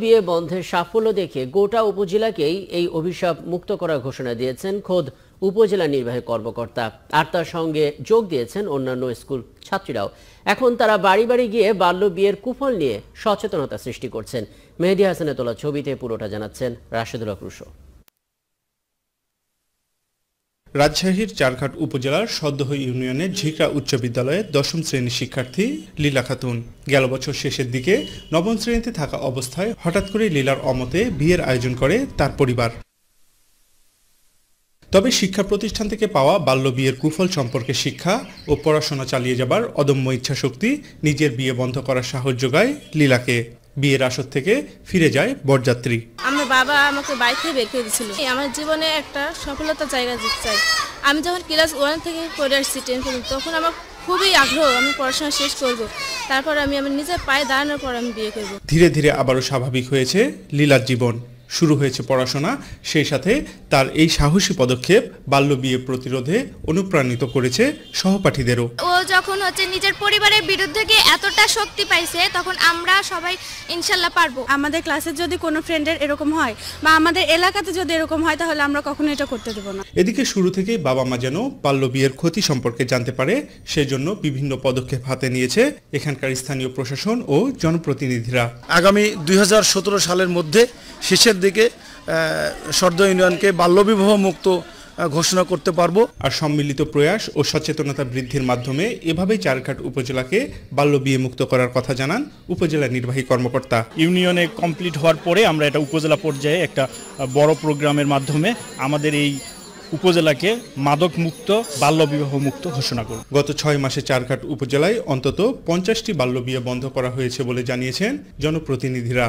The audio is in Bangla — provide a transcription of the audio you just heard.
বিয়ে বন্ধের সাফল্য দেখে গোটা উপজেলাকেই এই অভিশাপ মুক্ত করার ঘোষণা দিয়েছেন খোদ উপজেলা নির্বাহী কর্মকর্তা। আর তার সঙ্গে যোগ দিয়েছেন অন্যান্য স্কুল ছাত্রীরাও। এখন তারা বাড়ি বাড়ি গিয়ে বাল্য বিয়ের কুফল নিয়ে সচেতনতা সৃষ্টি করছেন। মেহেদী হাসানের তোলা ছবিতে পুরোটা জানাচ্ছেন রাশেদুল হক রুশো। রাজশাহীর চারঘাট উপজেলার সদ্যহ ইউনিয়নের ঝিকরা উচ্চ বিদ্যালয়ের ১০ম শ্রেণীর শিক্ষার্থী লীলা খাতুন গেল বছর শেষের দিকে ৯ম শ্রেণীতে থাকা অবস্থায় হঠাৎ করে লীলার অমতে বিয়ের আয়োজন করে তার পরিবার। তবে শিক্ষা প্রতিষ্ঠান থেকে পাওয়া বাল্য বিয়ের কুফল সম্পর্কে শিক্ষা ও পড়াশোনা চালিয়ে যাবার অদম্য ইচ্ছাশক্তি নিজের বিয়ে বন্ধ করার সাহস যোগায় লীলাকে। বিয়ের আসর থেকে ফিরে যায় বরযাত্রী। আমার বাবা আমাকে বাইরে থেকে বের করে দিয়েছিল। আমার জীবনে একটা সফলতার জায়গা দিতে চাই। আমি যখন ক্লাস 1 থেকে পড়ে আসছি 10 পর্যন্ত, তখন আমার খুবই আগ্রহ আমি পড়াশোনা শেষ করব, তারপর আমি আমার নিজের পায়ে দাঁড়ানোর পর আমি বিয়ে করব। ধীরে ধীরে আবারও স্বাভাবিক হয়েছে লীলার জীবন, শুরু হয়েছে পড়াশোনা। সেই সাথে তার এই সাহসী পদক্ষেপ বাল্য বিয়ে প্রতিরোধে অনুপ্রাণিত করেছে সহপাঠীদেরও। ও যখন নিজের পরিবারের বিরুদ্ধে গিয়ে এতটা শক্তি পাইছে, তখন আমরা সবাই ইনশাল্লাহ পারবো। আমাদের ক্লাসে যদি কোনো ফ্রেন্ডের এরকম হয় বা আমাদের এলাকাতে যদি এরকম হয়, তাহলে আমরা কখনো এটা করতে দেব না। এদিকে শুরু থেকেই বাবা মা যেন বাল্য বিয়ের ক্ষতি সম্পর্কে জানতে পারে, সেজন্য বিভিন্ন পদক্ষেপ হাতে নিয়েছে এখানকার স্থানীয় প্রশাসন ও জনপ্রতিনিধিরা। আগামী ২০১৭ সালের মধ্যে শেষের দিকে সদ্য ইউনিয়নকে বাল্যবিবাহ মুক্ত ঘোষণা করতে পারবো। আর সম্মিলিত প্রয়াস ও সচেতনতা বৃদ্ধির মাধ্যমে এভাবেই চারঘাট উপজেলাকে বাল্য বিয়ে মুক্ত করার কথা জানান উপজেলা নির্বাহী কর্মকর্তা। ইউনিয়নে কমপ্লিট হওয়ার পরে আমরা এটা উপজেলা পর্যায়ে একটা বড় প্রোগ্রামের মাধ্যমে আমাদের এই উপজেলাকে মাদক মুক্ত বাল্য বিবাহ মুক্ত ঘোষণা করব। গত ৬ মাসে চারঘাট উপজেলায় অন্তত ৫০টি বাল্য বিয়ে বন্ধ করা হয়েছে বলে জানিয়েছেন জনপ্রতিনিধিরা।